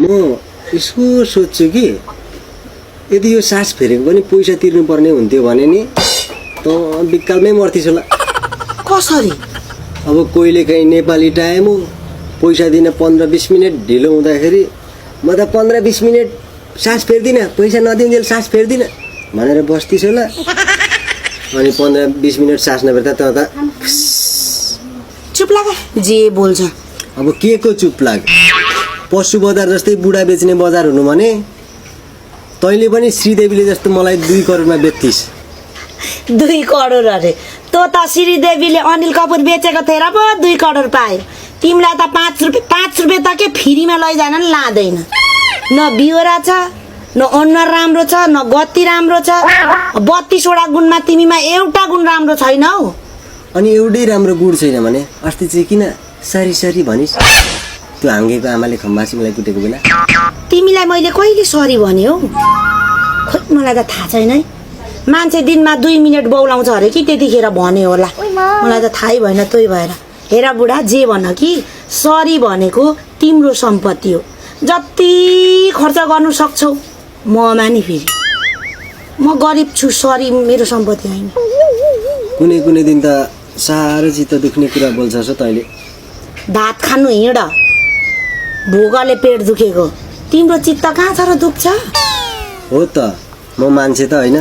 यसो सोध्छु कि यदि यो सास फेरेको पनि पैसा तिर्नुपर्ने हुन्थ्यो भने नि त बिक्कालमै मर्थिस् होला। कसरी? अब कोहीले काहीँ नेपाली टाइम हो पैसा दिन 15-20 मिनट ढिलो हुँदाखेरि म त 15-20 मिनट सास फेर्दिनँ, पैसा नदिन्जेल सास फेर्दिनँ भनेर बस्थिस् होला। अनि 15-20 मिनट सास नफेर्दा त चुप लाग, जे बोल्छ। अब के को चुप लाग? पशु बजार जस्तै बुढा बेच्ने बजार हुनु भने तैँले पनि श्रीदेवीले जस्तो मलाई 2 करोडमा बेच्थिस्। 2 करोड अरे? तँ त श्रीदेवीले अनिल कपुर बेचेको थिएर पो 2 करोड पायो। तिमीलाई त 5 रुपियाँ त के फ्रीमा लैजान नि लाँदैन। न बिहोरा छ, न अनुहार राम्रो छ, न गति राम्रो छ। 32 वटा गुणमा तिमीमा एउटा गुण राम्रो छैन हौ। अनि एउटै राम्रो गुण छैन भने अस्ति चाहिँ किन सरी सरी भनिस्? त्यो हाङ्गेको आमाले खम्बासीलाई कुटेको बेला तिमीलाई मैले कहिले सरी भने हौ? खोइ मलाई त थाहा छैन है। मान्छे दिनमा 2 मिनट बौलाउँछ अरे कि त्यतिखेर भने होला। मलाई त थाहै भएन। तै भएर हेर बुढा, जे भन कि सरी भनेको तिम्रो सम्पत्ति हो। जति खर्च गर्नु सक्छौ ममा नि। फेरि म गरिब छु, सरी मेरो सम्पत्ति होइन। कुनै कुनै दिन त साह्रो चित्त दुख्ने कुरा बोल्छस् तैँले। भात खानु हिँड, भोकले पेट दुखेको। तिम्रो चित्त कहाँ छ र दुख्छ? हो त, म मान्छे त होइन।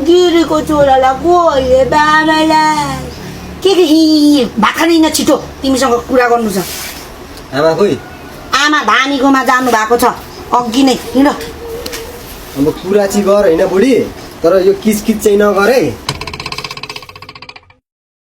गिरीको छोरालाई गयो बाबालाई के भात खानु हिँड छिटो, तिमीसँग कुरा गर्नु छ। आमा खोइ? आमा धामीकोमा जानु भएको छ अघि नै, हिँड। अब कुरा चाहिँ गर होइन बुढी, तर यो किचकिच चाहिँ नगर है।